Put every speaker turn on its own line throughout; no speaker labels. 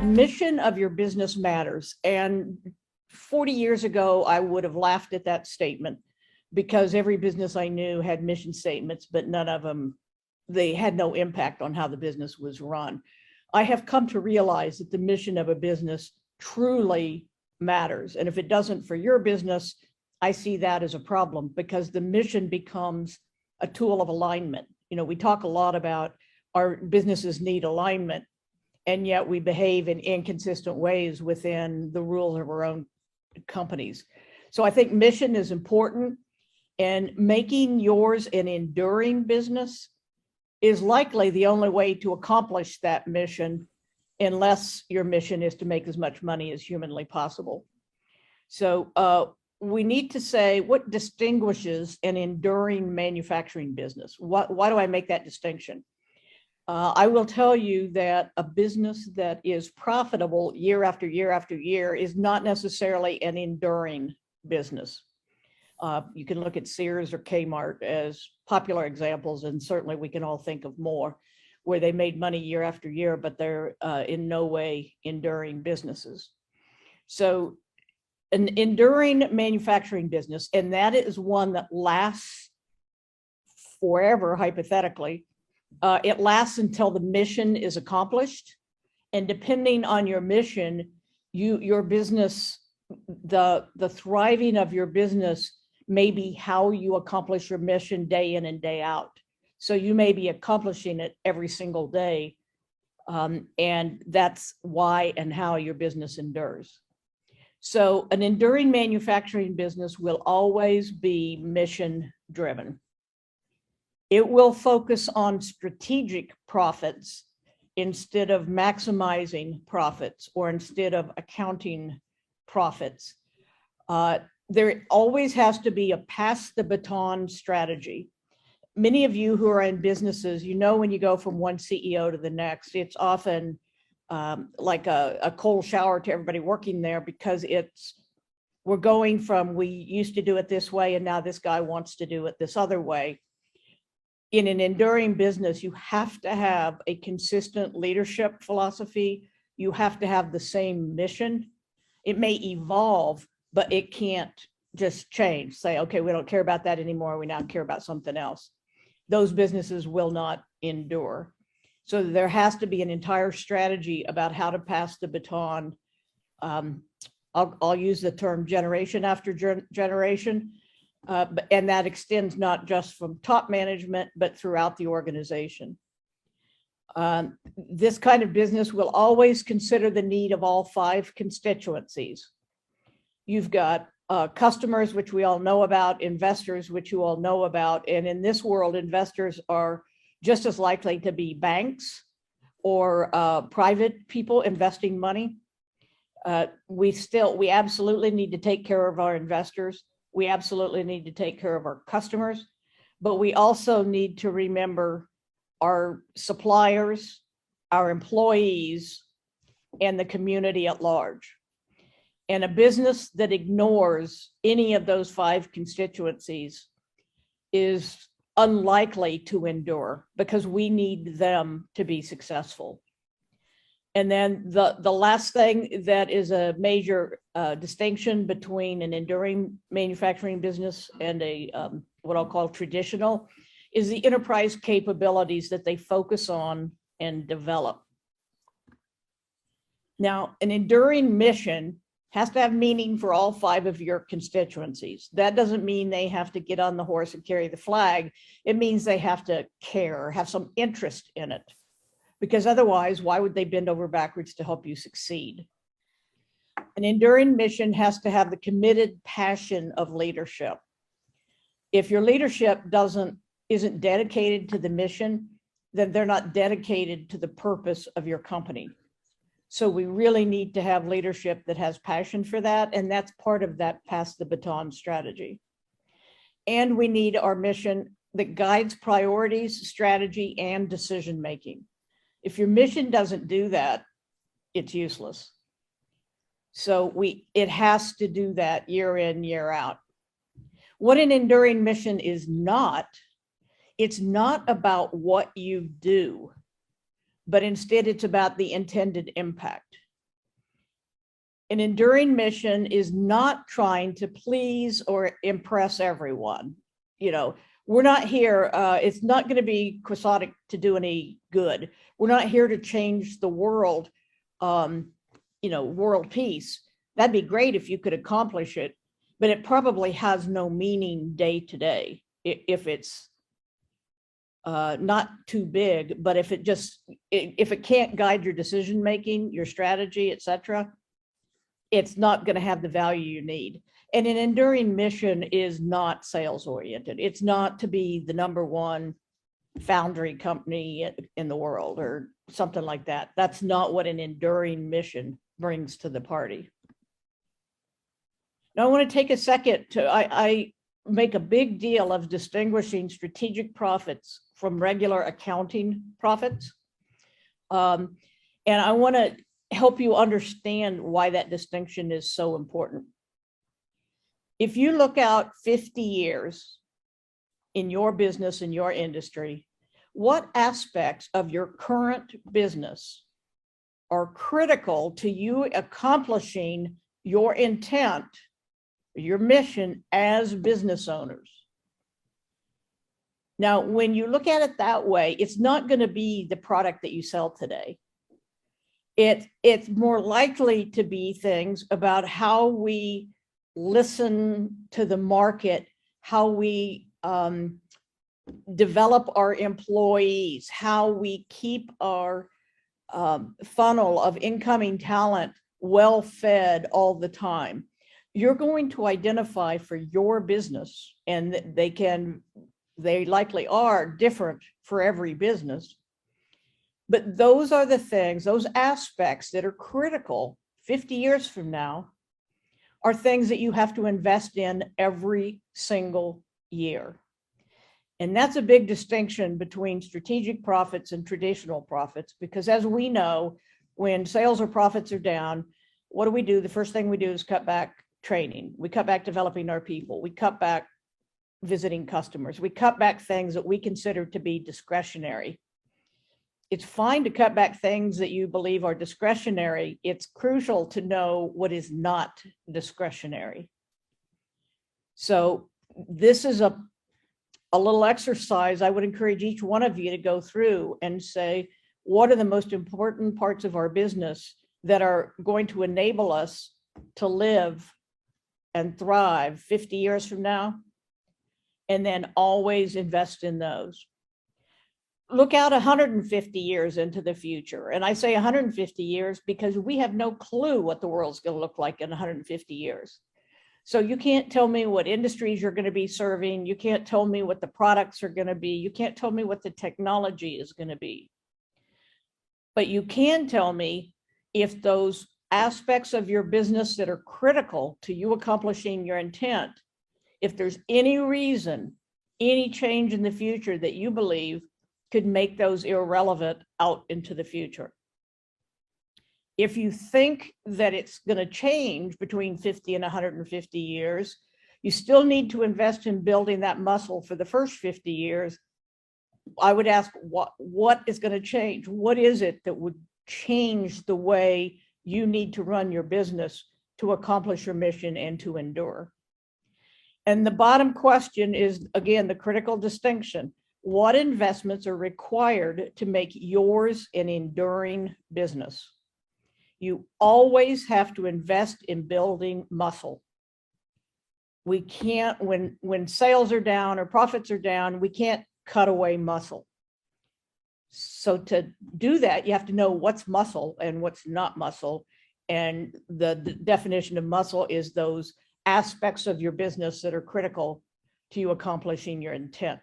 mission of your business matters. And 40 years ago, I would have laughed at that statement because every business I knew had mission statements, but none of them, they had no impact on how the business was run. I have come to realize that the mission of a business truly matters. And if it doesn't for your business, I see that as a problem because the mission becomes a tool of alignment. You know, we talk a lot about our businesses need alignment, and yet we behave in inconsistent ways within the rules of our own companies. So I think mission is important, and making yours an enduring business is likely the only way to accomplish that mission, unless your mission is to make as much money as humanly possible. So we need to say what distinguishes an enduring manufacturing business. Why do I make that distinction? I will tell you that a business that is profitable year after year after year is not necessarily an enduring business. You can look at Sears or Kmart as popular examples, and certainly we can all think of more where they made money year after year, but they're in no way enduring businesses. So an enduring manufacturing business, and that is one that lasts forever, hypothetically. It lasts until the mission is accomplished. And depending on your mission, your business, the thriving of your business may be how you accomplish your mission day in and day out. So you may be accomplishing it every single day. And that's why and how your business endures. So an enduring manufacturing business will always be mission driven. It will focus on strategic profits instead of maximizing profits or instead of accounting profits. There always has to be a pass the baton strategy. Many of you who are in businesses, you know, when you go from one CEO to the next, it's often like a cold shower to everybody working there because we're going from we used to do it this way and now this guy wants to do it this other way. In an enduring business, you have to have a consistent leadership philosophy. You have to have the same mission. It may evolve, but it can't just change. Say, okay, we don't care about that anymore. We now care about something else. Those businesses will not endure. So there has to be an entire strategy about how to pass the baton. I'll use the term generation after generation. And that extends not just from top management, but throughout the organization. This kind of business will always consider the need of all 5 constituencies. You've got customers, which we all know about, investors, which you all know about. And in this world, investors are just as likely to be banks or private people investing money. We absolutely need to take care of our investors. We absolutely need to take care of our customers, but we also need to remember our suppliers, our employees, and the community at large. And a business that ignores any of those 5 constituencies is unlikely to endure because we need them to be successful. And then the last thing that is a major distinction between an enduring manufacturing business and a what I'll call traditional is the enterprise capabilities that they focus on and develop. Now, an enduring mission has to have meaning for all 5 of your constituencies. That doesn't mean they have to get on the horse and carry the flag. It means they have to care, have some interest in it. Because otherwise, why would they bend over backwards to help you succeed? An enduring mission has to have the committed passion of leadership. If your leadership isn't dedicated to the mission, then they're not dedicated to the purpose of your company. So we really need to have leadership that has passion for that, and that's part of that pass the baton strategy. And we need our mission that guides priorities, strategy, and decision making. If your mission doesn't do that, it's useless. So it has to do that year in, year out. What an enduring mission is not, it's not about what you do, but instead it's about the intended impact. An enduring mission is not trying to please or impress everyone. You know, we're not here, it's not going to be quixotic to do any good. We're not here to change the world, you know, world peace. That'd be great if you could accomplish it, but it probably has no meaning day to day if it's not too big, but if it can't guide your decision making, your strategy, etc., it's not going to have the value you need. And an enduring mission is not sales oriented. It's not to be the #1 foundry company in the world or something like that. That's not what an enduring mission brings to the party. Now I want to take a second to, I make a big deal of distinguishing strategic profits from regular accounting profits. And I want to help you understand why that distinction is so important. If you look out 50 years in your business, in your industry, what aspects of your current business are critical to you accomplishing your intent, your mission as business owners? Now, when you look at it that way, it's not going to be the product that you sell today. It's more likely to be things about how we listen to the market, how we develop our employees, how we keep our funnel of incoming talent well fed all the time. You're going to identify for your business, and they likely are different for every business. But those are the things, those aspects that are critical 50 years from now are things that you have to invest in every single year. And that's a big distinction between strategic profits and traditional profits, because as we know, when sales or profits are down, what do? The first thing we do is cut back training. We cut back developing our people. We cut back visiting customers. We cut back things that we consider to be discretionary. It's fine to cut back things that you believe are discretionary. It's crucial to know what is not discretionary. So this is a little exercise I would encourage each one of you to go through and say, what are the most important parts of our business that are going to enable us to live and thrive 50 years from now? And then always invest in those. Look out 150 years into the future. And I say 150 years because we have no clue what the world's going to look like in 150 years. So you can't tell me what industries you're going to be serving. You can't tell me what the products are going to be. You can't tell me what the technology is going to be. But you can tell me if those aspects of your business that are critical to you accomplishing your intent, if there's any reason, any change in the future that you believe could make those irrelevant out into the future. If you think that it's going to change between 50 and 150 years, you still need to invest in building that muscle for the first 50 years. I would ask, what is going to change? What is it that would change the way you need to run your business to accomplish your mission and to endure? And the bottom question is, again, the critical distinction. What investments are required to make yours an enduring business? You always have to invest in building muscle. We can't, when sales are down or profits are down, we can't cut away muscle. So to do that, you have to know what's muscle and what's not muscle. And the definition of muscle is those aspects of your business that are critical to you accomplishing your intent.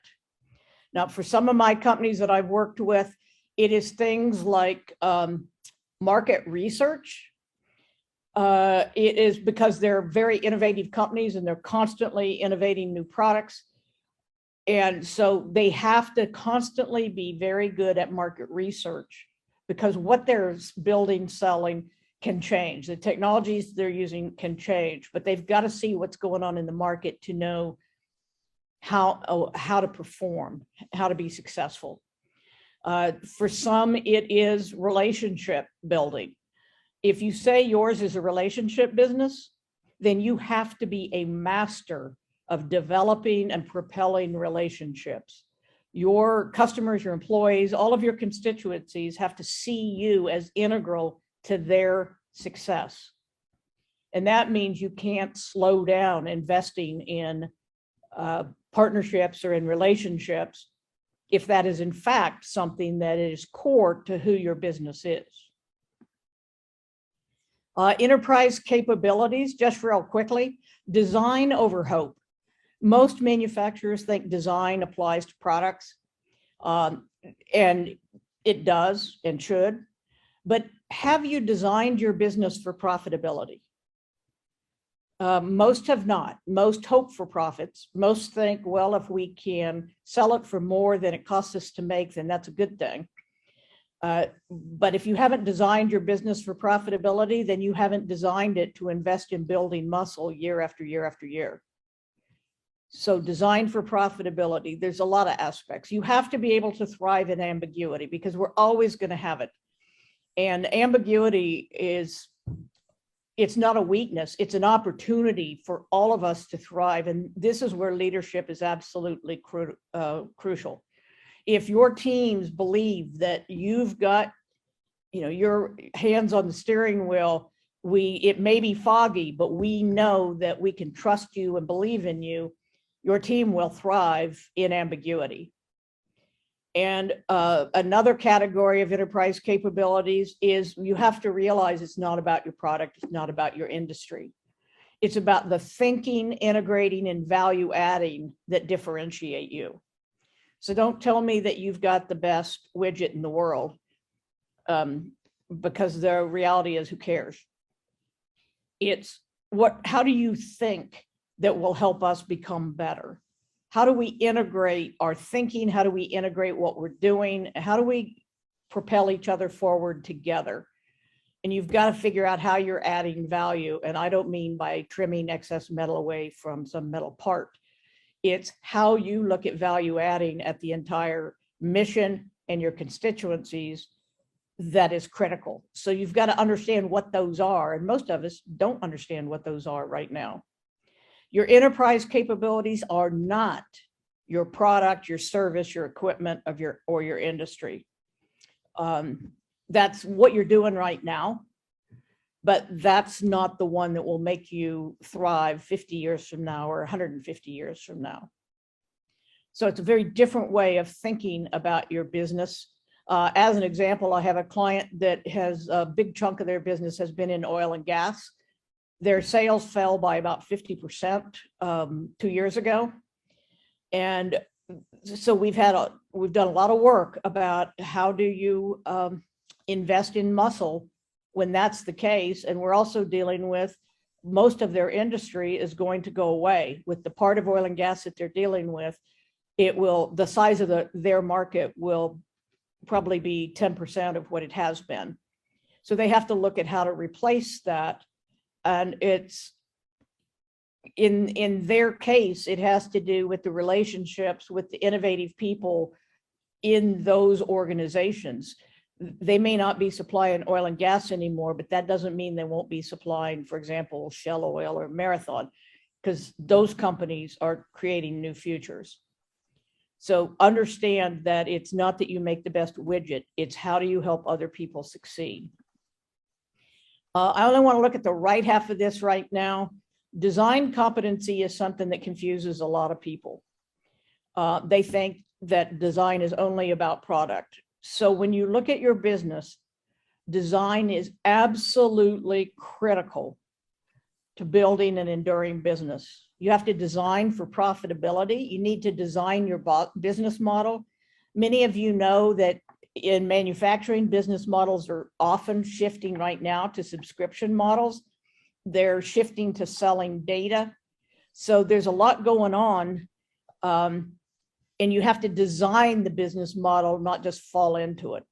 Now, for some of my companies that I've worked with, it is things like market research. It is because they're very innovative companies and they're constantly innovating new products. And so they have to constantly be very good at market research because what they're building, selling can change. The technologies they're using can change, but they've got to see what's going on in the market to know how to perform, how to be successful. For some, it is relationship building. If you say yours is a relationship business, then you have to be a master of developing and propelling relationships. Your customers, your employees, all of your constituencies have to see you as integral to their success. And that means you can't slow down investing in partnerships or in relationships if that is in fact something that is core to who your business is. Enterprise capabilities, just real quickly, design over hope. Most manufacturers think design applies to products, and it does and should, but have you designed your business for profitability? Most have not. Most hope for profits. Most think, well, if we can sell it for more than it costs us to make, then that's a good thing. But if you haven't designed your business for profitability, then you haven't designed it to invest in building muscle year after year after year. So design for profitability, there's a lot of aspects. You have to be able to thrive in ambiguity because we're always going to have it. And ambiguity it's not a weakness, it's an opportunity for all of us to thrive. And this is where leadership is absolutely crucial. If your teams believe that you've got, your hands on the steering wheel, it may be foggy, but we know that we can trust you and believe in you, your team will thrive in ambiguity. And another category of enterprise capabilities is you have to realize it's not about your product, it's not about your industry. It's about the thinking, integrating, and value adding that differentiate you. So don't tell me that you've got the best widget in the world, because the reality is, who cares? It's how do you think that will help us become better? How do we integrate our thinking? How do we integrate what we're doing? How do we propel each other forward together? And you've got to figure out how you're adding value. And I don't mean by trimming excess metal away from some metal part. It's how you look at value adding at the entire mission and your constituencies that is critical. So you've got to understand what those are. And most of us don't understand what those are right now. Your enterprise capabilities are not your product, your service, your equipment or your industry. That's what you're doing right now, but that's not the one that will make you thrive 50 years from now or 150 years from now. So it's a very different way of thinking about your business. As an example, I have a client that has a big chunk of their business has been in oil and gas. Their sales fell by about 50% 2 years ago. And so we've done a lot of work about how do you invest in muscle when that's the case. And we're also dealing with most of their industry is going to go away. With the part of oil and gas that they're dealing with, the size of their market will probably be 10% of what it has been. So they have to look at how to replace that. And it's in their case, it has to do with the relationships with the innovative people in those organizations. They may not be supplying oil and gas anymore, but that doesn't mean they won't be supplying, for example, Shell Oil or Marathon, because those companies are creating new futures. So understand that it's not that you make the best widget, it's how do you help other people succeed. I only want to look at the right half of this right now. Design competency is something that confuses a lot of people. They think that design is only about product. So when you look at your business, design is absolutely critical to building an enduring business. You have to design for profitability. You need to design your business model. Many of you know that in manufacturing, business models are often shifting right now to subscription models. They're shifting to selling data. So there's a lot going on. And you have to design the business model, not just fall into it.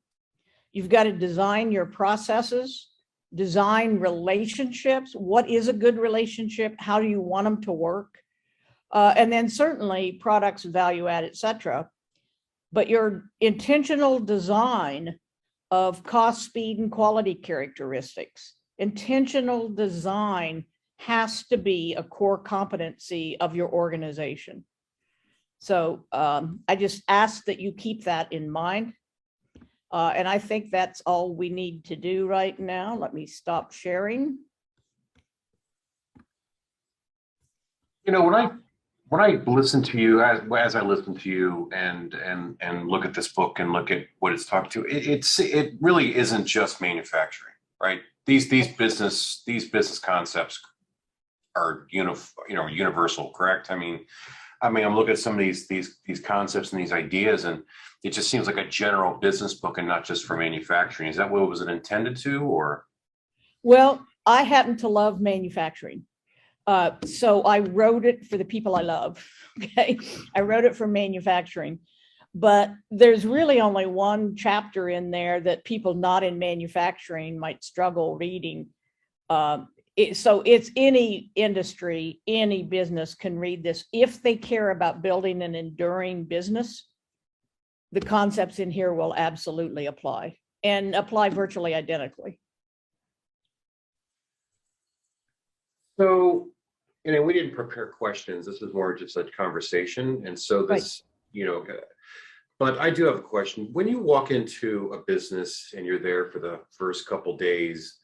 You've got to design your processes, design relationships. What is a good relationship? How do you want them to work? And then certainly products, value add, et cetera. But your intentional design of cost, speed, and quality characteristics Intentional design has to be a core competency of your organization. So I just ask that you keep that in mind. And I think that's all we need to do right now. Let me stop sharing.
You know, when I listen to you, as I listen to you and look at this book and look at what it's talking to, it really isn't just manufacturing, right? These business concepts are universal, correct? I mean, I'm looking at some of these concepts and these ideas, and it just seems like a general business book and not just for manufacturing. Is that what was it intended to, or?
Well, I happen to love manufacturing. So I wrote it for the people I love. Okay. I wrote it for manufacturing, but there's really only one chapter in there that people not in manufacturing might struggle reading. So it's any industry, any business can read this. If they care about building an enduring business, the concepts in here will absolutely apply and apply virtually identically.
So, we didn't prepare questions. This is more just a conversation. And so this, but I do have a question. When you walk into a business and you're there for the first couple days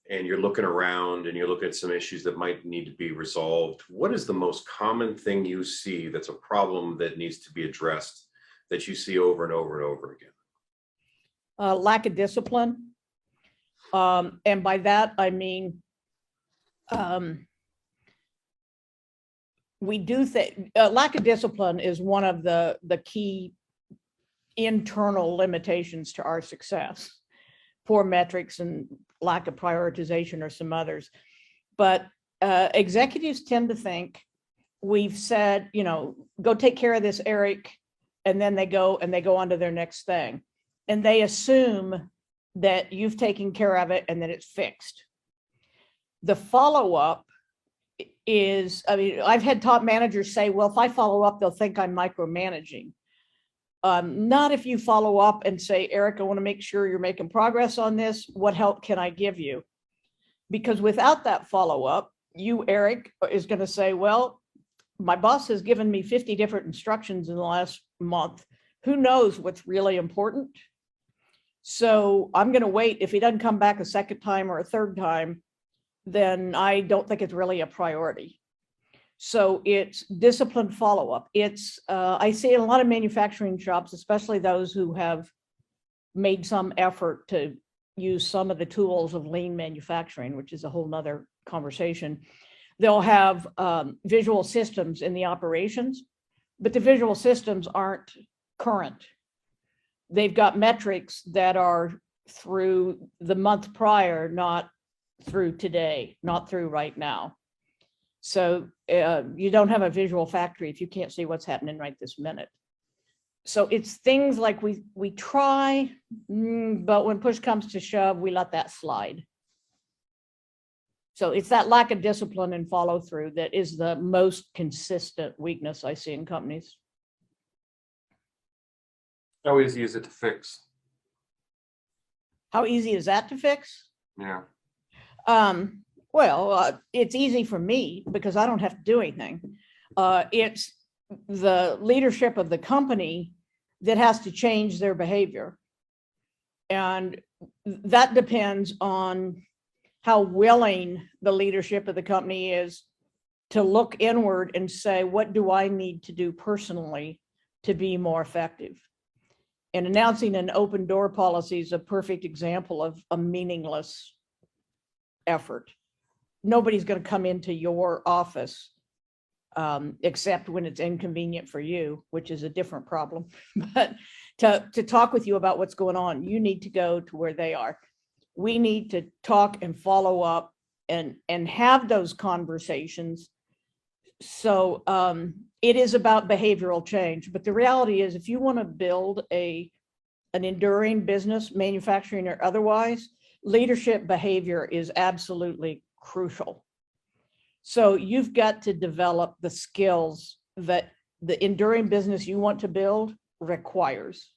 and you're looking around and you look at some issues that might need to be resolved, what is the most common thing you see that's a problem that needs to be addressed that you see over and over and over again?
Lack of discipline. And by that, I mean, we do think lack of discipline is one of the key internal limitations to our success. Poor metrics and lack of prioritization are some others. But executives tend to think we've said, go take care of this, Eric, and then they go on to their next thing. And they assume that you've taken care of it and that it's fixed. The follow-up is, I've had top managers say, well, if I follow up, they'll think I'm micromanaging. Not if you follow up and say, Eric, I want to make sure you're making progress on this. What help can I give you? Because without that follow-up, you, Eric, is going to say, well, my boss has given me 50 different instructions in the last month. Who knows what's really important? So I'm going to wait. If he doesn't come back a second time or a third time, then I don't think it's really a priority. So it's disciplined follow-up. It's, I see in a lot of manufacturing shops, especially those who have made some effort to use some of the tools of lean manufacturing, which is a whole nother conversation. They'll have visual systems in the operations, but the visual systems aren't current. They've got metrics that are through the month prior, not through today, not through right now. So you don't have a visual factory if you can't see what's happening right this minute. So it's things like we try, but when push comes to shove, we let that slide. So it's that lack of discipline and follow through that is the most consistent weakness I see in companies.
How easy is it to fix?
How easy is that to fix?
Yeah.
Well, it's easy for me because I don't have to do anything. It's the leadership of the company that has to change their behavior. And that depends on how willing the leadership of the company is to look inward and say, what do I need to do personally to be more effective? And announcing an open door policy is a perfect example of a meaningless effort. Nobody's going to come into your office except when it's inconvenient for you, which is a different problem. But to talk with you about what's going on, you need to go to where they are. We need to talk and follow up and have those conversations. So it is about behavioral change. But the reality is, if you want to build an enduring business, manufacturing or otherwise, leadership behavior is absolutely crucial. So you've got to develop the skills that the enduring business you want to build requires.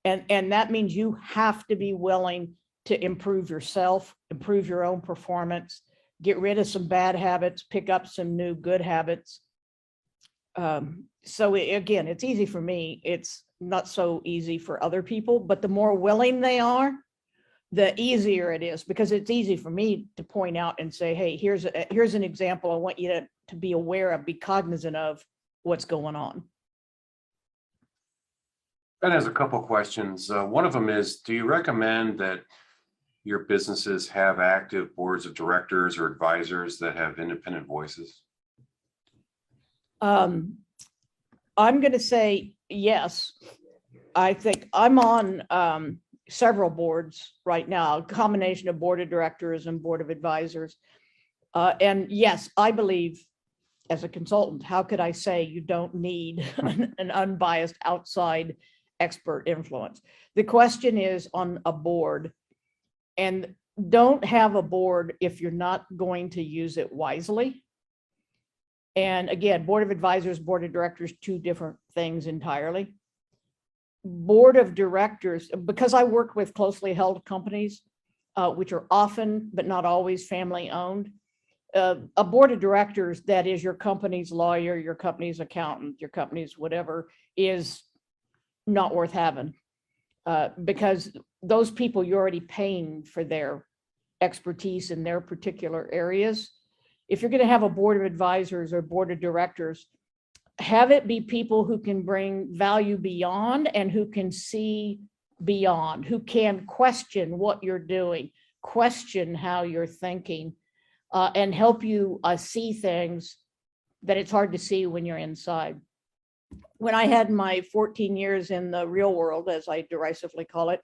And that means you have to be willing to improve yourself, improve your own performance, get rid of some bad habits, pick up some new good habits. So again, it's easy for me. It's not so easy for other people, but the more willing they are, the easier it is, because it's easy for me to point out and say, hey, here's an example I want you to be aware of, be cognizant of what's going on.
Ben has a couple questions. One of them is, do you recommend that your businesses have active boards of directors or advisors that have independent voices?
I'm going to say yes. I think I'm on several boards right now, a combination of board of directors and board of advisors. And yes, I believe as a consultant, how could I say you don't need an unbiased outside expert influence? The question is on a board, and don't have a board if you're not going to use it wisely. And again, board of advisors, board of directors, two different things entirely. Board of directors, because I work with closely held companies, which are often, but not always, family owned. A board of directors that is your company's lawyer, your company's accountant, your company's whatever, is not worth having, because those people you're already paying for their expertise in their particular areas. If you're going to have a board of advisors or board of directors, have it be people who can bring value beyond and who can see beyond, who can question what you're doing, question how you're thinking, and help you see things that it's hard to see when you're inside. When I had my 14 years in the real world, as I derisively call it,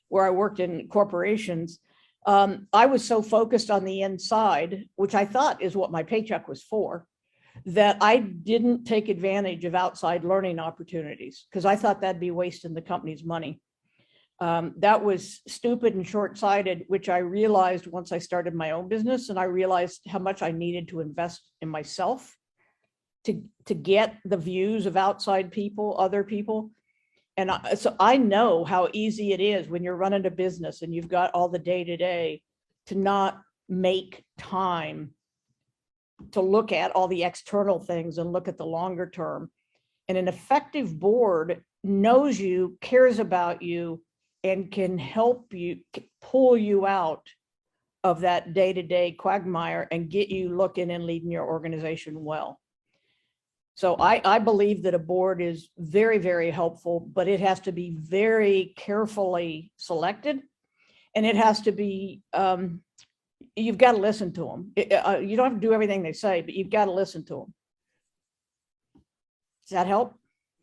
where I worked in corporations, I was so focused on the inside, which I thought is what my paycheck was for, that I didn't take advantage of outside learning opportunities, because I thought that'd be wasting the company's money. That was stupid and short-sighted, which I realized once I started my own business, and I realized how much I needed to invest in myself to get the views of outside people, other people. And so I know how easy it is when you're running a business and you've got all the day-to-day to not make time to look at all the external things and look at the longer term. And an effective board knows you, cares about you, and can help you pull you out of that day-to-day quagmire and get you looking and leading your organization well. So I believe that a board is very, very helpful, but it has to be very carefully selected, and it has to be, you've got to listen to them. You don't have to do everything they say, but you've got to listen to them. Does that help?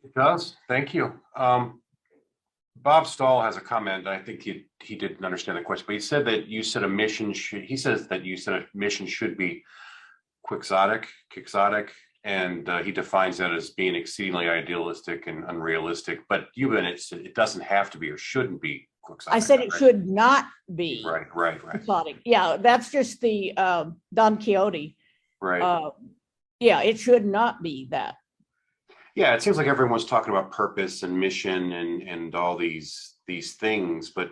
It does. Thank you. Bob Stahl has a comment. I think he didn't understand the question, but he said that you said a mission should, he says that you said a mission should be quixotic, and he defines that as being exceedingly idealistic and unrealistic. But it doesn't have to be or shouldn't be quixotic.
I said it should not be.
Right.
Quixotic. Yeah, that's just the Don Quixote.
Right.
Yeah, it should not be that.
Yeah, it seems like everyone's talking about purpose and mission and all these things, but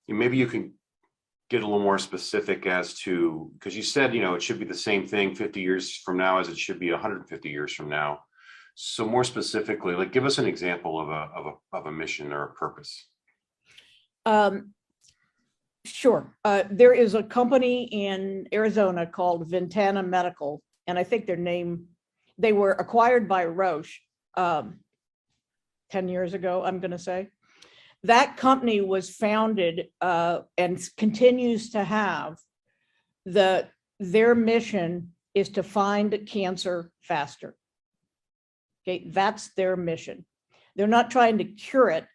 maybe you can get a little more specific as to, because you said, it should be the same thing 50 years from now as it should be 150 years from now. So more specifically, like, give us an example of a mission or a purpose.
Sure. There is a company in Arizona called Ventana Medical, and I think they were acquired by Roche 10 years ago, I'm going to say. That company was founded and continues to have their mission is to find cancer faster. Okay, that's their mission. They're not trying to cure it.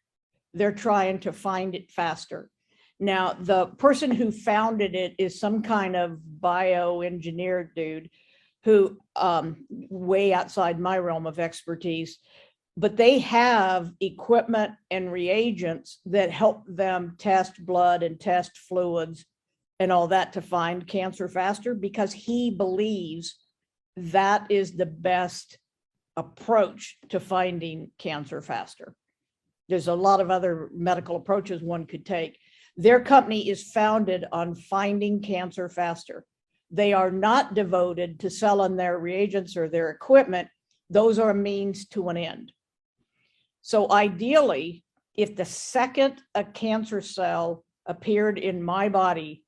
They're trying to find it faster. Now, the person who founded it is some kind of bioengineer dude who way outside my realm of expertise, but they have equipment and reagents that help them test blood and test fluids and all that to find cancer faster, because he believes that is the best approach to finding cancer faster. There's a lot of other medical approaches one could take. Their company is founded on finding cancer faster. They are not devoted to selling their reagents or their equipment. Those are a means to an end. So ideally, if the second a cancer cell appeared in my body,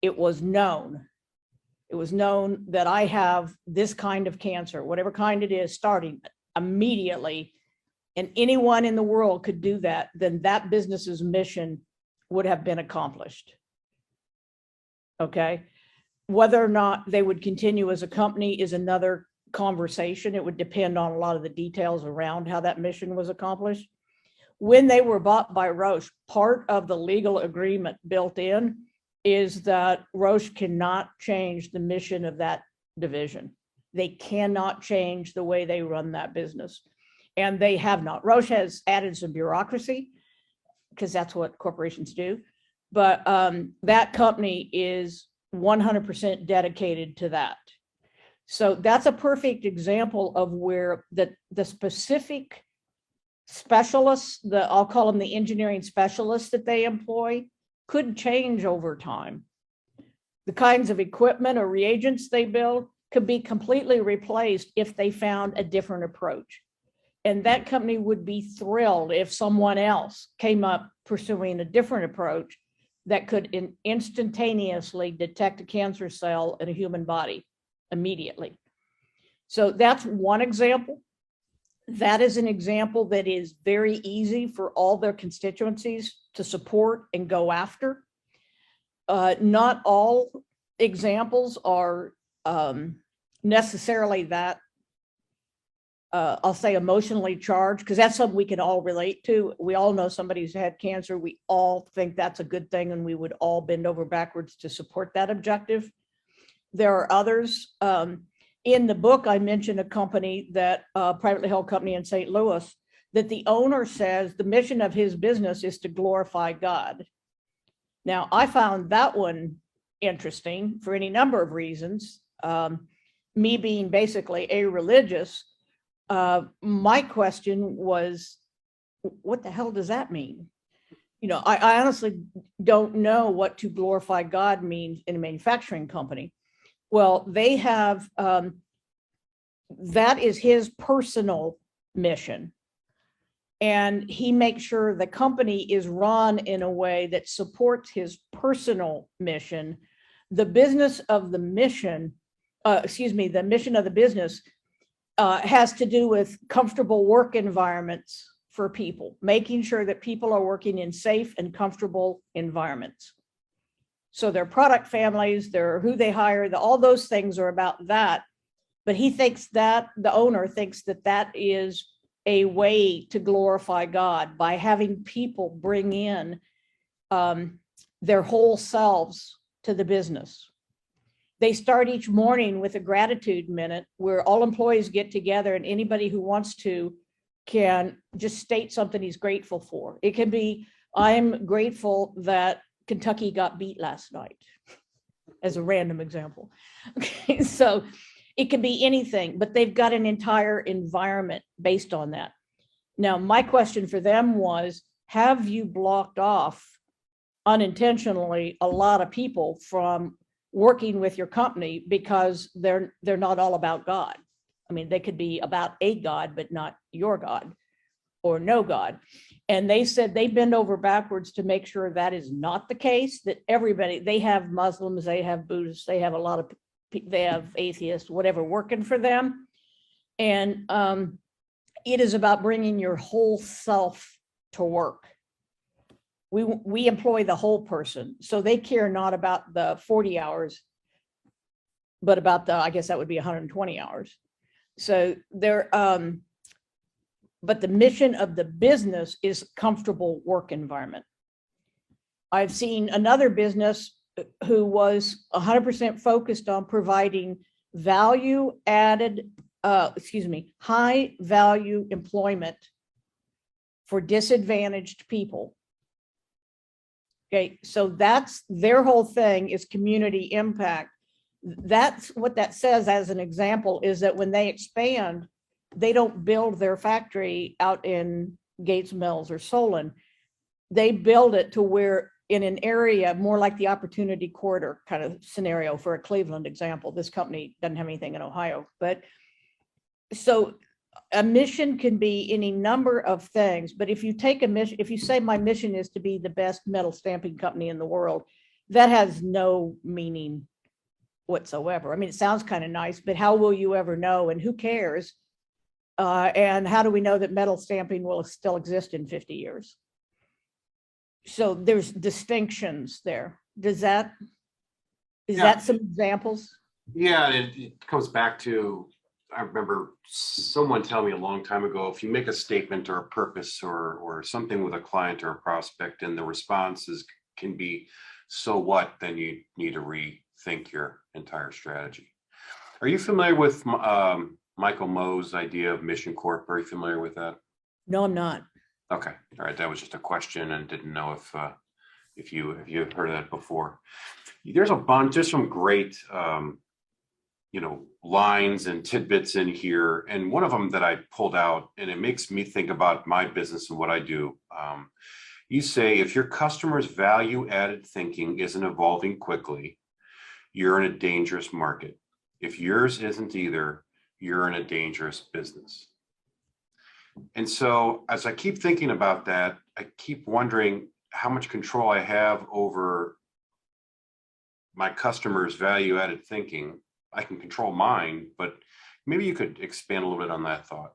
it was known. It was known that I have this kind of cancer, whatever kind it is, starting immediately, and anyone in the world could do that, then that business's mission would have been accomplished. Okay. Whether or not they would continue as a company is another conversation. It would depend on a lot of the details around how that mission was accomplished. When they were bought by Roche, part of the legal agreement built in is that Roche cannot change the mission of that division. They cannot change the way they run that business. And they have not. Roche has added some bureaucracy because that's what corporations do. But that company is 100% dedicated to that. So that's a perfect example of where the specific specialists, I'll call them the engineering specialists that they employ, could change over time. The kinds of equipment or reagents they build could be completely replaced if they found a different approach. And that company would be thrilled if someone else came up pursuing a different approach that could instantaneously detect a cancer cell in a human body immediately. So that's one example. That is an example that is very easy for all their constituencies to support and go after. Not all examples are necessarily that, I'll say, emotionally charged, because that's something we can all relate to. We all know somebody who's had cancer. We all think that's a good thing, and we would all bend over backwards to support that objective. There are others. In the book, I mentioned a company that, privately held company in St. Louis, that the owner says the mission of his business is to glorify God. Now, I found that one interesting for any number of reasons. Me being basically a-religious, my question was, what the hell does that mean? You know, I honestly don't know what to glorify God means in a manufacturing company. Well, they have, that is his personal mission. And he makes sure the company is run in a way that supports his personal mission. The business of the mission, the mission of the business has to do with comfortable work environments for people, making sure that people are working in safe and comfortable environments. So their product families, their who they hire, all those things are about that. But he thinks that, the owner thinks that that is a way to glorify God by having people bring in their whole selves to the business. They start each morning with a gratitude minute where all employees get together, and anybody who wants to can just state something he's grateful for. It can be, I'm grateful that Kentucky got beat last night, as a random example. Okay, so it can be anything, but they've got an entire environment based on that. Now, my question for them was, have you blocked off unintentionally a lot of people from working with your company because they're not all about God? I mean, they could be about a God, but not your God or no God. And they said they bend over backwards to make sure that is not the case, that everybody, they have Muslims, they have Buddhists, they have a lot of, they have atheists, whatever, working for them. And it is about bringing your whole self to work. We employ the whole person. So they care not about the 40 hours, but about the, I guess that would be 120 hours. So they're, but the mission of the business is comfortable work environment. I've seen another business who was 100% focused on providing value added, high value employment for disadvantaged people. Okay, so that's their whole thing, is community impact. That's what that says as an example, is that when they expand, they don't build their factory out in Gates Mills or Solon. They build it to where in an area more like the opportunity corridor kind of scenario for a Cleveland example. This company doesn't have anything in Ohio, but so a mission can be any number of things, but if you take a mission, if you say my mission is to be the best metal stamping company in the world, that has no meaning whatsoever. I mean, it sounds kind of nice, but how will you ever know? And who cares? And how do we know that metal stamping will still exist in 50 years? So there's distinctions there. Is that some examples?
Yeah, it comes back to, I remember someone telling me a long time ago, if you make a statement or a purpose or something with a client or a prospect and the responses can be, so what, then you need to rethink your entire strategy. Are you familiar with Michael Moe's idea of mission corp? Are you familiar with that?
No, I'm not.
Okay, all right. That was just a question, and didn't know if you have heard of that before. There's a bunch, there's some great lines and tidbits in here, and one of them that I pulled out, and it makes me think about my business and what I do. You say if your customer's value-added thinking isn't evolving quickly, you're in a dangerous market. If yours isn't either, you're in a dangerous business. And so as I keep thinking about that, I keep wondering how much control I have over my customer's value-added thinking. I can control mine, but maybe you could expand a little bit on that thought.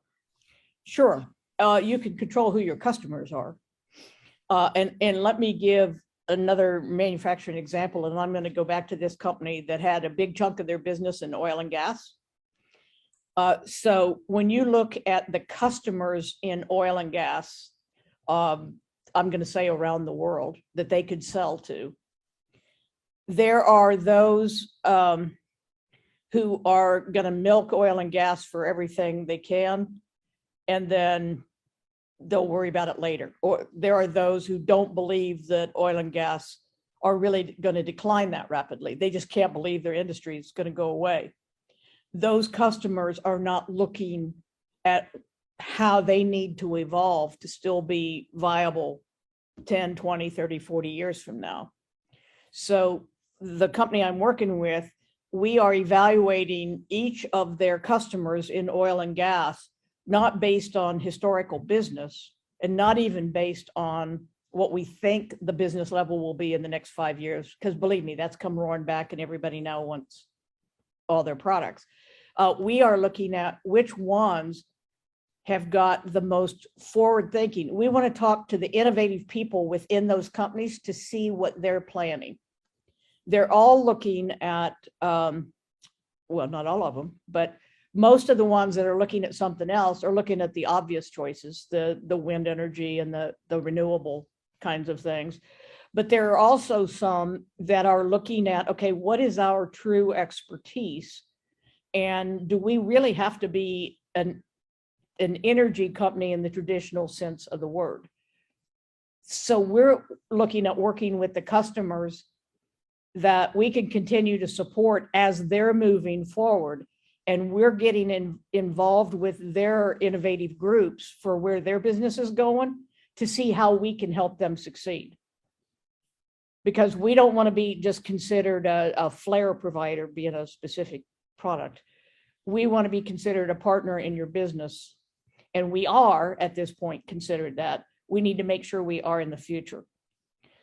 Sure. You can control who your customers are. And let me give another manufacturing example, and I'm going to go back to this company that had a big chunk of their business in oil and gas. So when you look at the customers in oil and gas, I'm going to say around the world that they could sell to, there are those who are going to milk oil and gas for everything they can, and then they'll worry about it later. Or there are those who don't believe that oil and gas are really going to decline that rapidly. They just can't believe their industry is going to go away. Those customers are not looking at how they need to evolve to still be viable 10, 20, 30, 40 years from now. So the company I'm working with, we are evaluating each of their customers in oil and gas, not based on historical business and not even based on what we think the business level will be in the next 5 years. Because believe me, that's come roaring back and everybody now wants all their products. We are looking at which ones have got the most forward thinking. We want to talk to the innovative people within those companies to see what they're planning. They're all looking at, well, not all of them, but most of the ones that are looking at something else are looking at the obvious choices, the wind energy and the renewable kinds of things. But there are also some that are looking at, okay, what is our true expertise? And do we really have to be an energy company in the traditional sense of the word? So we're looking at working with the customers that we can continue to support as they're moving forward. And we're getting involved with their innovative groups for where their business is going to see how we can help them succeed. Because we don't want to be just considered a flare provider, being a specific product. We want to be considered a partner in your business. And we are, at this point, considered that. We need to make sure we are in the future.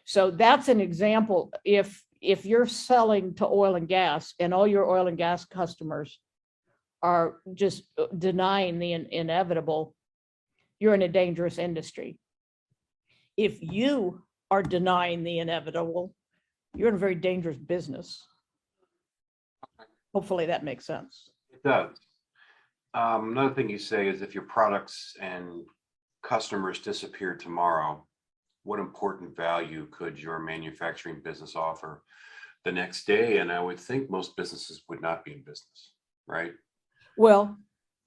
So that's an example. If you're selling to oil and gas and all your oil and gas customers are just denying the inevitable, you're in a dangerous industry. If you are denying the inevitable, you're in a very dangerous business. Hopefully that makes sense.
It does. Another thing you say is if your products and customers disappear tomorrow, what important value could your manufacturing business offer the next day? And I would think most businesses would not be in business, right?
Well,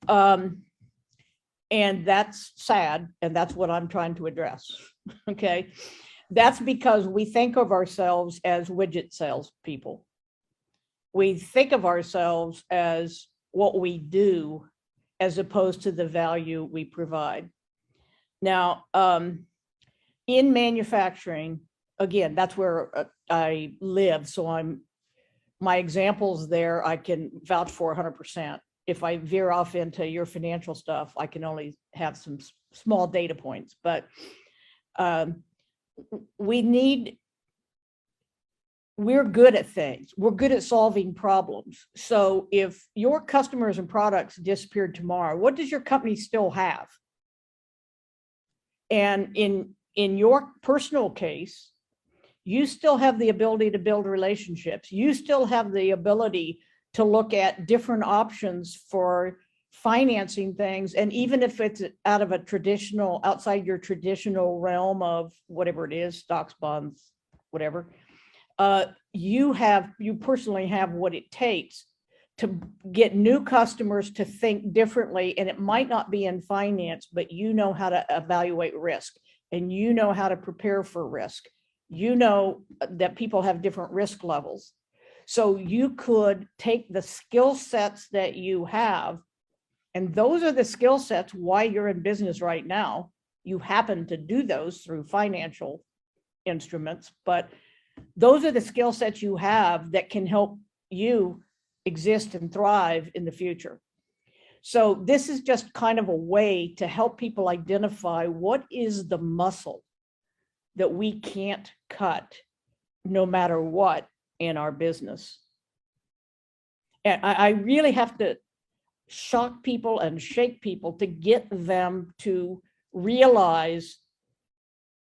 and that's sad, and that's what I'm trying to address. Okay, that's because we think of ourselves as widget salespeople. We think of ourselves as what we do as opposed to the value we provide. Now, in manufacturing, again, that's where I live. So my examples there, I can vouch for 100%. If I veer off into your financial stuff, I can only have some small data points, but we're good at things. We're good at solving problems. So if your customers and products disappeared tomorrow, what does your company still have? And in your personal case, you still have the ability to build relationships. You still have the ability to look at different options for financing things. And even if it's out of outside your traditional realm of whatever it is, stocks, bonds, whatever, you personally have what it takes to get new customers to think differently. And it might not be in finance, but you know how to evaluate risk, and you know how to prepare for risk. You know that people have different risk levels. So you could take the skill sets that you have, and those are the skill sets why you're in business right now. You happen to do those through financial instruments, but those are the skill sets you have that can help you exist and thrive in the future. So this is just kind of a way to help people identify what is the muscle that we can't cut no matter what in our business. And I really have to shock people and shake people to get them to realize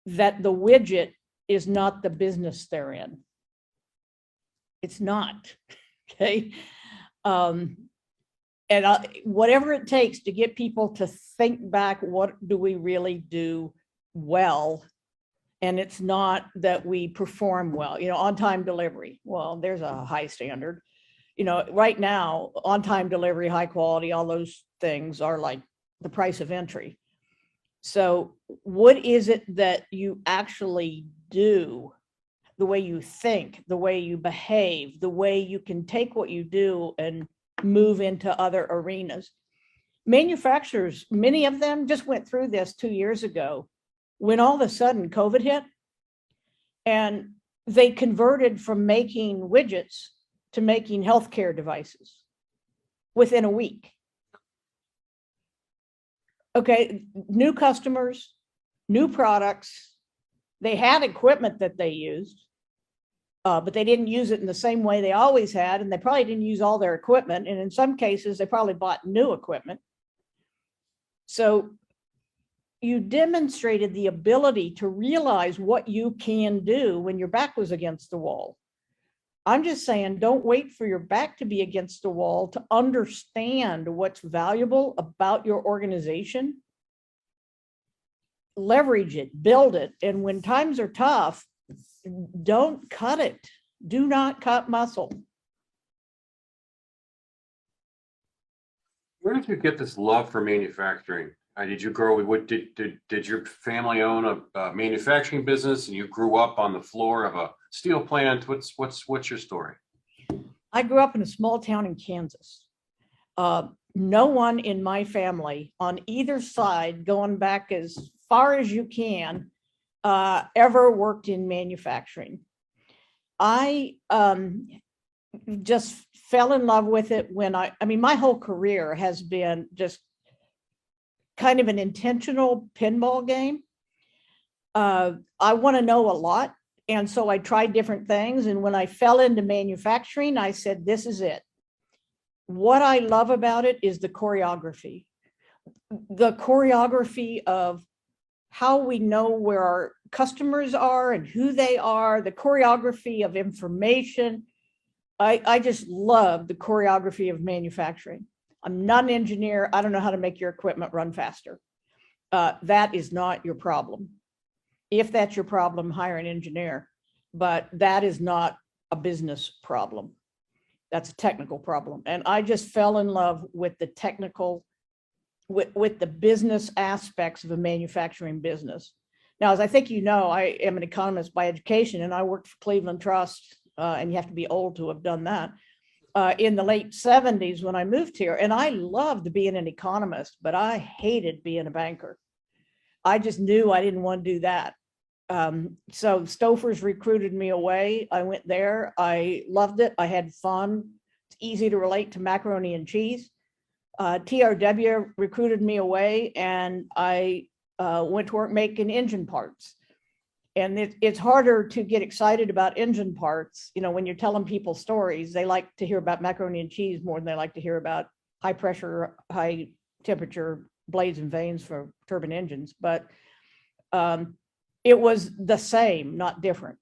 that the widget is not the business they're in. It's not, okay? Whatever it takes to get people to think back, what do we really do well? And it's not that we perform well, on-time delivery. Well, there's a high standard. Right now, on-time delivery, high quality, all those things are like the price of entry. So what is it that you actually do, the way you think, the way you behave, the way you can take what you do and move into other arenas? Manufacturers, many of them just went through this 2 years ago when all of a sudden COVID hit, and they converted from making widgets to making healthcare devices within a week. Okay, new customers, new products. They had equipment that they used, but they didn't use it in the same way they always had, and they probably didn't use all their equipment. And in some cases, they probably bought new equipment. So you demonstrated the ability to realize what you can do when your back was against the wall. I'm just saying, don't wait for your back to be against the wall to understand what's valuable about your organization. Leverage it, build it. And when times are tough, don't cut it. Do not cut muscle.
Where did you get this love for manufacturing? Did you grow? Did your family own a manufacturing business, and you grew up on the floor of a steel plant? What's your story?
I grew up in a small town in Kansas. No one in my family on either side, going back as far as you can, ever worked in manufacturing. I just fell in love with it when I mean, my whole career has been just kind of an intentional pinball game. I want to know a lot. And so I tried different things. And when I fell into manufacturing, I said, this is it. What I love about it is the choreography of how we know where our customers are and who they are, the choreography of information. I just love the choreography of manufacturing. I'm not an engineer. I don't know how to make your equipment run faster. That is not your problem. If that's your problem, hire an engineer, but that is not a business problem. That's a technical problem. And I just fell in love with the technical, with the business aspects of a manufacturing business. Now, as I think you know, I am an economist by education, and I worked for Cleveland Trust, and you have to be old to have done that, in the late 70s when I moved here. And I loved being an economist, but I hated being a banker. I just knew I didn't want to do that. So Stouffer's recruited me away. I went there. I loved it. I had fun. It's easy to relate to macaroni and cheese. TRW recruited me away, and I went to work making engine parts. And it's harder to get excited about engine parts. You know, when you're telling people stories, they like to hear about macaroni and cheese more than they like to hear about high pressure, high temperature blades and vanes for turbine engines. But it was the same, not different.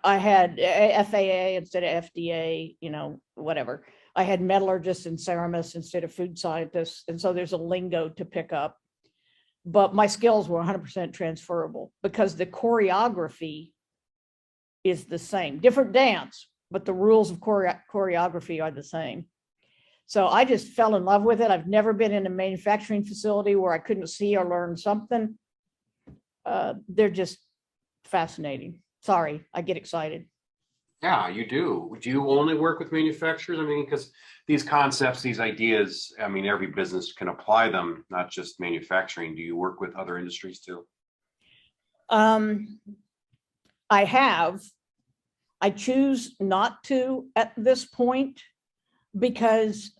I had FAA instead of FDA, you know, whatever. I had metallurgists and ceramists instead of food scientists. And so there's a lingo to pick up. But my skills were 100% transferable because the choreography is the same. Different dance, but the rules of choreography are the same. So I just fell in love with it. I've never been in a manufacturing facility where I couldn't see or learn something. They're just fascinating. Sorry, I get excited.
Yeah, you do. Do you only work with manufacturers? I mean, because these concepts, these ideas, I mean, every business can apply them, not just manufacturing. Do you work with other industries too?
I have. I choose not to at this point because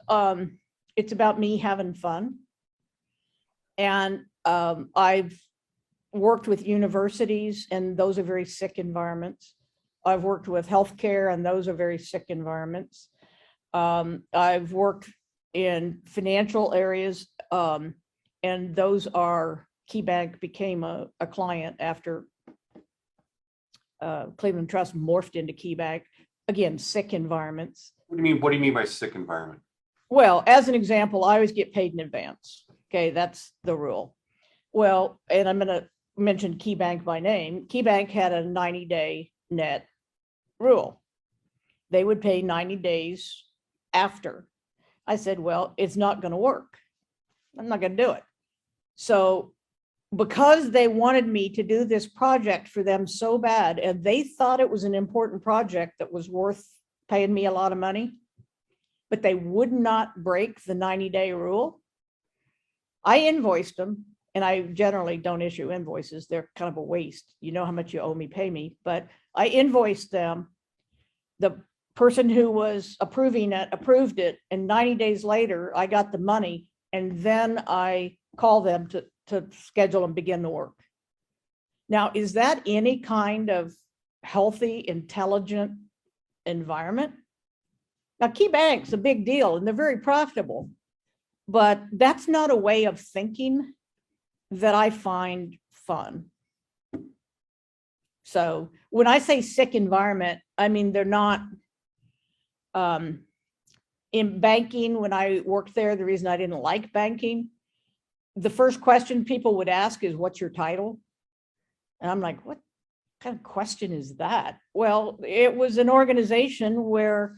it's about me having fun. And I've worked with universities, and those are very sick environments. I've worked with healthcare, and those are very sick environments. I've worked in financial areas, and those are, KeyBank became a client after Cleveland Trust morphed into KeyBank. Again, sick environments.
What do you mean? What do you mean by sick environment?
Well, as an example, I always get paid in advance. Okay, that's the rule. Well, and I'm going to mention KeyBank by name. KeyBank had a 90-day net rule. They would pay 90 days after. I said, well, it's not going to work. I'm not going to do it. So because they wanted me to do this project for them so bad, and they thought it was an important project that was worth paying me a lot of money, but they would not break the 90-day rule, I invoiced them. And I generally don't issue invoices. They're kind of a waste. You know how much you owe me, pay me. But I invoiced them. The person who was approving it approved it. And 90 days later, I got the money. And then I called them to schedule and begin the work. Now, is that any kind of healthy, intelligent environment? Now, KeyBank's a big deal, and they're very profitable. But that's not a way of thinking that I find fun. So when I say sick environment, I mean, they're not in banking. When I worked there, the reason I didn't like banking, the first question people would ask is, what's your title? And I'm like, what kind of question is that? Well, it was an organization where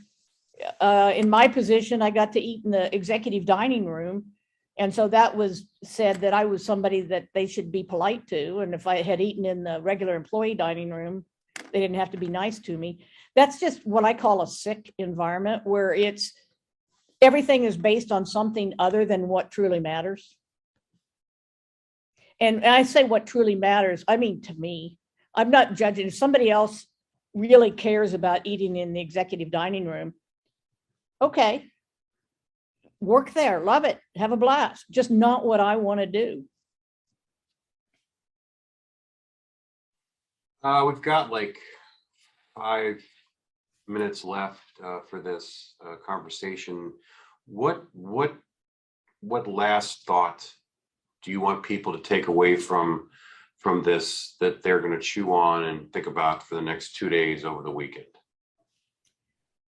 in my position, I got to eat in the executive dining room. And so that was said that I was somebody that they should be polite to. And if I had eaten in the regular employee dining room, they didn't have to be nice to me. That's just what I call a sick environment, where it's everything is based on something other than what truly matters. And I say what truly matters, I mean, to me, I'm not judging. If somebody else really cares about eating in the executive dining room, okay. Work there, love it, have a blast, just not what I want to do.
We've got like 5 minutes left for this conversation. What last thought do you want people to take away from this that they're going to chew on and think about for the next 2 days over the weekend?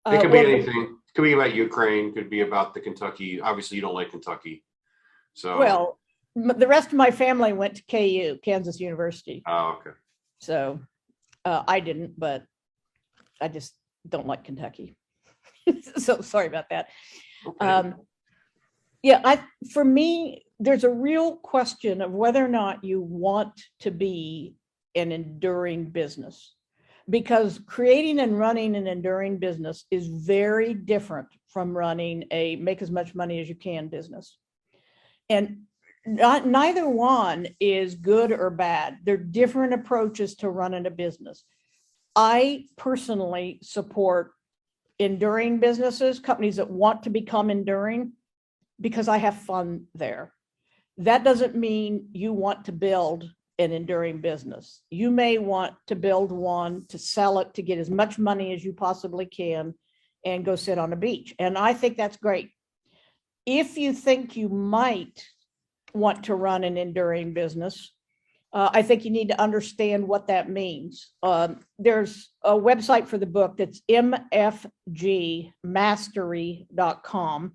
It could be anything. It could be about Ukraine. Could be about the Kentucky. Obviously, you don't like Kentucky. So
well, the rest of my family went to KU, Kansas University.
Oh, okay.
So I didn't, but I just don't like Kentucky. So sorry about that.
Okay.
Yeah, for me, there's a real question of whether or not you want to be an enduring business, because creating and running an enduring business is very different from running a make as much money as you can business. And neither one is good or bad. They're different approaches to running a business. I personally support enduring businesses, companies that want to become enduring, because I have fun there. That doesn't mean you want to build an enduring business. You may want to build one to sell it, to get as much money as you possibly can and go sit on a beach. And I think that's great. If you think you might want to run an enduring business, I think you need to understand what that means. There's a website for the book that's mfgmastery.com.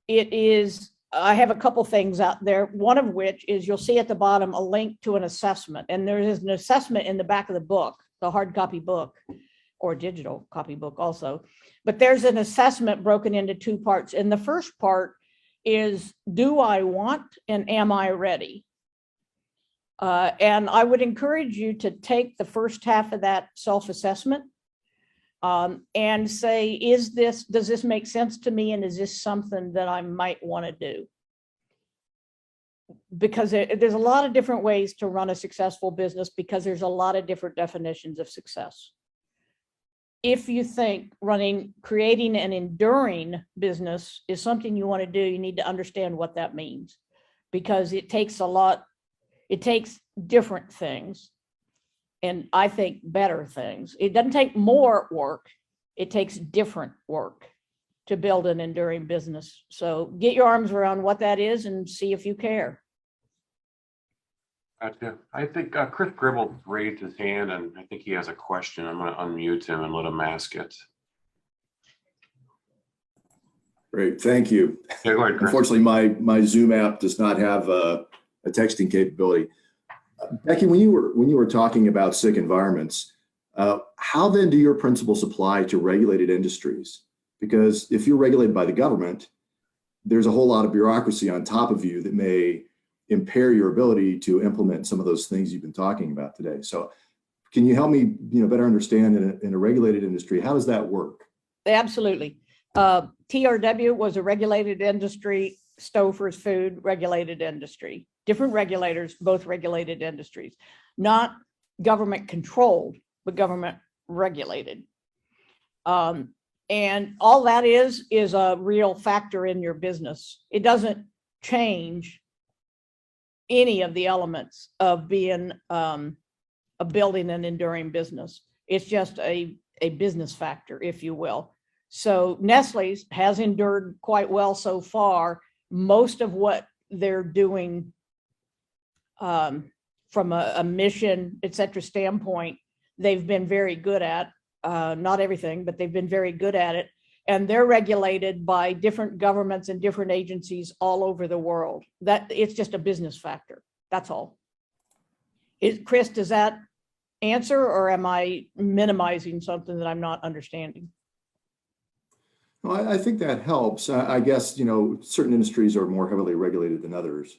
It is, I have a couple things out there, one of which is you'll see at the bottom a link to an assessment. And there is an assessment in the back of the book, the hard copy book, or digital copy book also. But there's an assessment broken into two parts. And the first part is, do I want and am I ready? And I would encourage you to take the first half of that self-assessment and say, does this make sense to me? And is this something that I might want to do? Because there's a lot of different ways to run a successful business, because there's a lot of different definitions of success. If you think creating an enduring business is something you want to do, you need to understand what that means, because it takes different things, and I think better things. It doesn't take more work, it takes different work to build an enduring business. So get your arms around what that is and see if you care.
Gotcha. I think Chris Gribble raised his hand, and I think he has a question. I'm going to unmute him and let him ask it.
Great, thank you.
Yeah, go ahead, Chris.
Unfortunately, my Zoom app does not have a texting capability. Becky, when you were talking about sick environments, how then do your principles apply to regulated industries? Because if you're regulated by the government, there's a whole lot of bureaucracy on top of you that may impair your ability to implement some of those things you've been talking about today. So can you help me better understand in a regulated industry, how does that work?
Absolutely. TRW was a regulated industry. Stouffer's food, regulated industry. Different regulators, both regulated industries. Not government controlled, but government regulated. And all that is a real factor in your business. It doesn't change any of the elements of being of building an enduring business. It's just a business factor, if you will. So Nestle's has endured quite well so far. Most of what they're doing from a mission, et cetera, standpoint, they've been very good at. Not everything, but they've been very good at it. And they're regulated by different governments and different agencies all over the world. It's just a business factor. That's all. Chris, does that answer, or am I minimizing something that I'm not understanding?
Well, I think that helps. I guess, certain industries are more heavily regulated than others,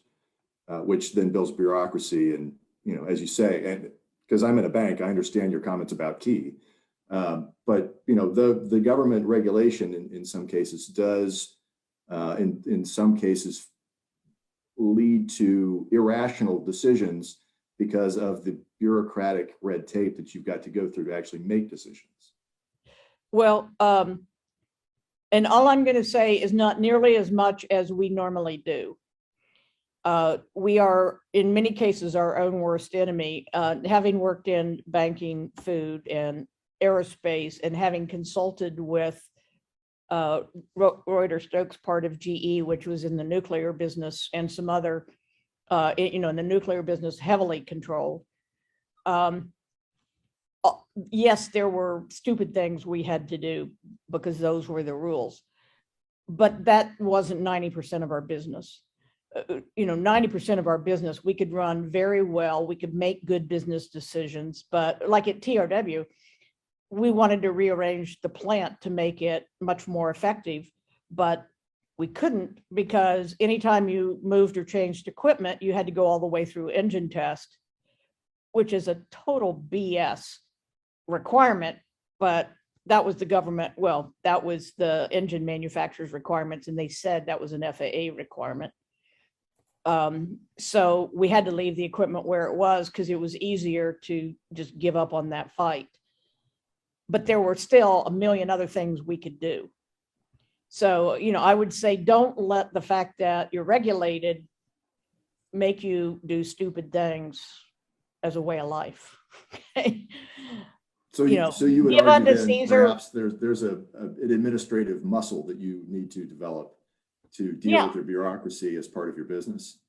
which then builds bureaucracy. And, as you say, and because I'm in a bank, I understand your comments about key. But the government regulation in some cases does in some cases lead to irrational decisions because of the bureaucratic red tape that you've got to go through to actually make decisions.
Well, and all I'm going to say is not nearly as much as we normally do. We are, in many cases, our own worst enemy. Having worked in banking, food, and aerospace, and having consulted with Reuters Stokes, part of GE, which was in the nuclear business, and some other, in the nuclear business, heavily controlled. Yes, there were stupid things we had to do because those were the rules, but that wasn't 90% of our business. 90% of our business, we could run very well. We could make good business decisions, but like at TRW, we wanted to rearrange the plant to make it much more effective, but we couldn't, because anytime you moved or changed equipment, you had to go all the way through engine test, which is a total BS requirement, but that was the government, well, that was the engine manufacturer's requirements, and they said that was an FAA requirement. So we had to leave the equipment where it was because it was easier to just give up on that fight. But there were still a million other things we could do. So, you know, I would say don't let the fact that you're regulated make you do stupid things as a way of life. Okay?
So
You know,
so you would
give
argue
unto
then
Caesar-
perhaps there's an administrative muscle that you need to develop to deal
Yeah.
with your bureaucracy as part of your business.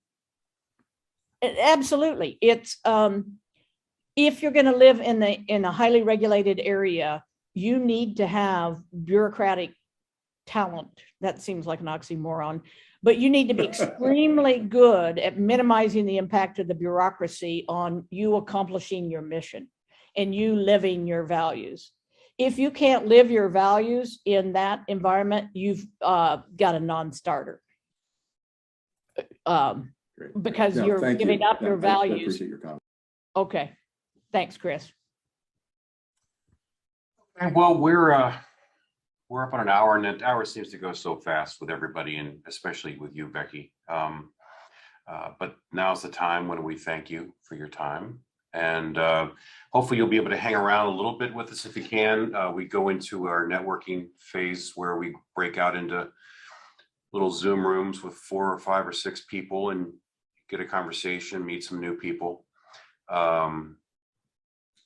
Absolutely. It's if you're going to live in a highly regulated area, you need to have bureaucratic talent. That seems like an oxymoron, but you need to be extremely good at minimizing the impact of the bureaucracy on you accomplishing your mission and you living your values. If you can't live your values in that environment, you've got a non-starter.
Great.
Because
No,
you're
thank you.
giving up your
I
values.
appreciate your comment.
Okay. Thanks, Chris.
And well, we're up on an hour, and that hour seems to go so fast with everybody, and especially with you, Becky. But now's the time when we thank you for your time, and hopefully you'll be able to hang around a little bit with us if you can. We go into our networking phase where we break out into little Zoom rooms with 4 or 5 or 6 people and get a conversation, meet some new people.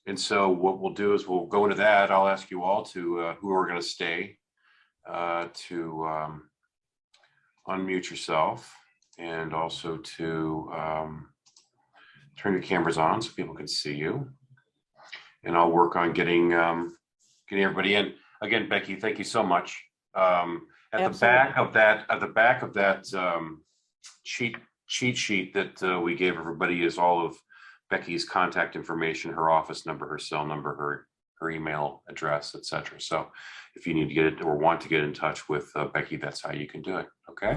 And so what we'll do is we'll go into that. I'll ask you all to who are going to stay to unmute yourself, and also to turn your cameras on so people can see you. And I'll work on getting everybody in. Again, Becky, thank you so much. At the back of that cheat sheet that we gave everybody is all of Becky's contact information, her office number, her cell number, her email address, etc. So if you need to get it or want to get in touch with Becky, that's how you can do it. Okay.